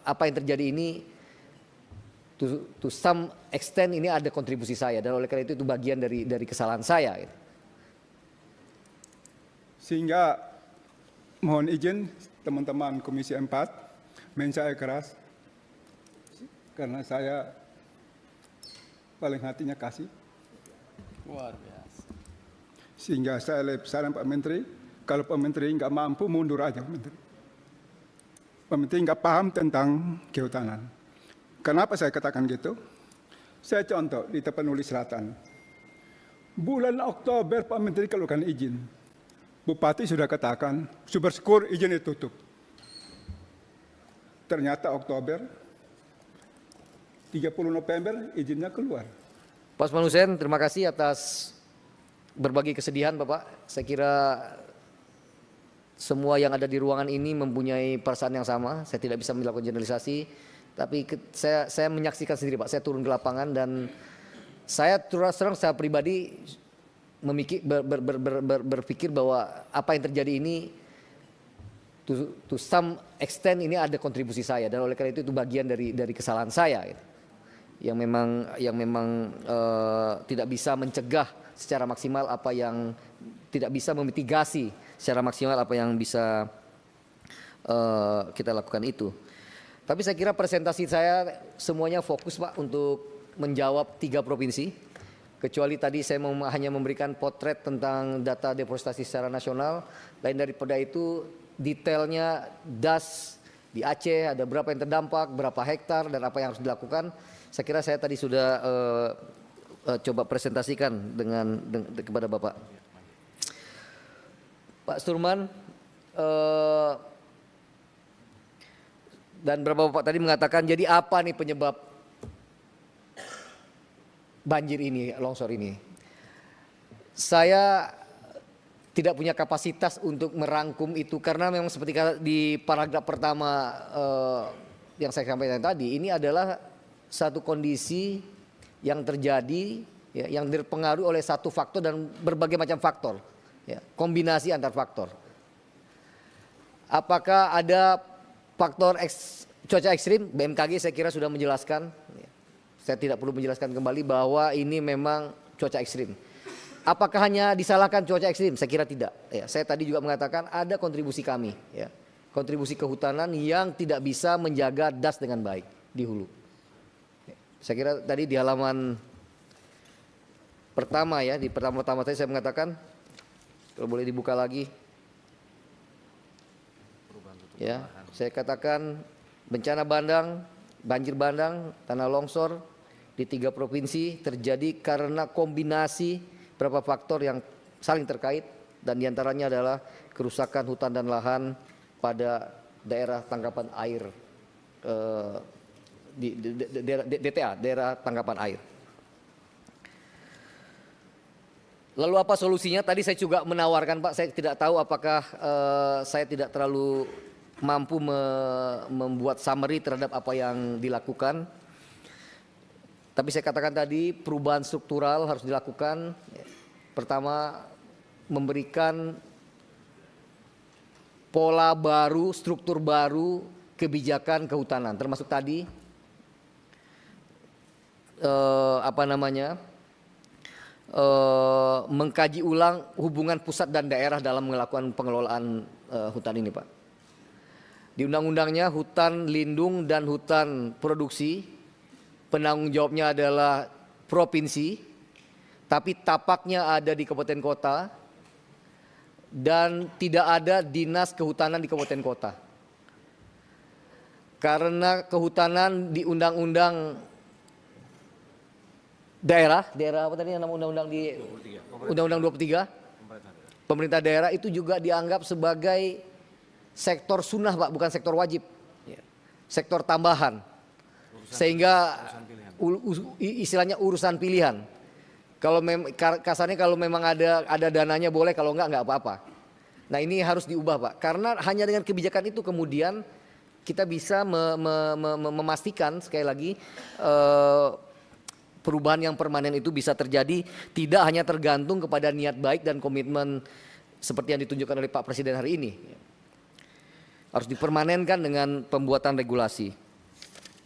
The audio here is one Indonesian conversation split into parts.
apa yang terjadi ini to some extent ini ada kontribusi saya, dan oleh karena itu bagian dari kesalahan saya. Gitu. Sehingga mohon izin teman-teman Komisi 4 saya keras karena saya paling hatinya kasih. Luar biasa. Sehingga saya saran Pak Menteri, kalau Pak Menteri nggak mampu mundur aja Pak Menteri. Pak Menteri nggak paham tentang kehutanan. Kenapa saya katakan gitu? Saya contoh di Tapanuli Selatan. Bulan Oktober Pak Menteri keluarkan izin. Bupati sudah katakan, syukur izin ditutup. Ternyata Oktober, 30 November izinnya keluar. Pak Usman Hussein, terima kasih atas berbagi kesedihan Bapak. Saya kira semua yang ada di ruangan ini mempunyai perasaan yang sama. Saya tidak bisa melakukan generalisasi, tapi saya menyaksikan sendiri Pak. Saya turun ke lapangan dan saya terus terang secara pribadi berpikir bahwa apa yang terjadi ini to some extent ini ada kontribusi saya, dan oleh karena itu bagian dari kesalahan saya. Gitu. Yang memang tidak bisa mencegah secara maksimal apa yang tidak bisa memitigasi secara maksimal apa yang bisa kita lakukan itu. Tapi saya kira presentasi saya semuanya fokus Pak untuk menjawab 3 provinsi, kecuali tadi saya hanya memberikan potret tentang data deforestasi secara nasional. Lain daripada itu detailnya DAS di Aceh ada berapa yang terdampak, berapa hektar, dan apa yang harus dilakukan. Saya kira saya tadi sudah coba presentasikan kepada Bapak. Pak Sturman dan beberapa Bapak tadi mengatakan, jadi apa nih penyebab banjir ini, longsor ini? Saya tidak punya kapasitas untuk merangkum itu, karena memang seperti di paragraf pertama yang saya sampaikan tadi, ini adalah satu kondisi yang terjadi ya, yang dipengaruhi oleh satu faktor dan berbagai macam faktor, ya, kombinasi antar faktor. Apakah ada faktor cuaca ekstrim? BMKG saya kira sudah menjelaskan, ya. Saya tidak perlu menjelaskan kembali bahwa ini memang cuaca ekstrim. Apakah hanya disalahkan cuaca ekstrim? Saya kira tidak. Ya, saya tadi juga mengatakan ada kontribusi kami, ya, kontribusi kehutanan yang tidak bisa menjaga DAS dengan baik di hulu. Saya kira tadi di halaman pertama ya, di pertama-tama tadi saya mengatakan, kalau boleh dibuka lagi. Ya, saya katakan bencana bandang, banjir bandang, tanah longsor di 3 provinsi terjadi karena kombinasi beberapa faktor yang saling terkait, dan diantaranya adalah kerusakan hutan dan lahan pada daerah tangkapan air di DTA, daerah tangkapan air. Lalu apa solusinya? Tadi saya juga menawarkan Pak, saya tidak tahu apakah saya tidak terlalu mampu membuat summary terhadap apa yang dilakukan. Tapi saya katakan tadi perubahan struktural harus dilakukan. Pertama, memberikan pola baru, struktur baru, kebijakan kehutanan, termasuk tadi mengkaji ulang hubungan pusat dan daerah dalam melakukan pengelolaan hutan ini Pak. Di undang-undangnya hutan lindung dan hutan produksi, penanggung jawabnya adalah provinsi, tapi tapaknya ada di kabupaten kota dan tidak ada dinas kehutanan di kabupaten kota. Karena kehutanan di undang-undang daerah apa tadi nama undang-undang di Undang-Undang 23 pemerintah daerah itu juga dianggap sebagai sektor sunnah Pak, bukan sektor wajib, sektor tambahan, sehingga istilahnya urusan pilihan. Kalau kasarnya kalau memang ada dananya boleh, kalau enggak apa-apa. Nah ini harus diubah Pak, karena hanya dengan kebijakan itu kemudian kita bisa memastikan sekali lagi perubahan yang permanen itu bisa terjadi, tidak hanya tergantung kepada niat baik dan komitmen seperti yang ditunjukkan oleh Pak Presiden hari ini. Harus dipermanenkan dengan pembuatan regulasi.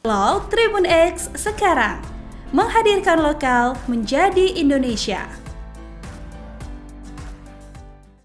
Download Tribun X sekarang, menghadirkan lokal menjadi Indonesia.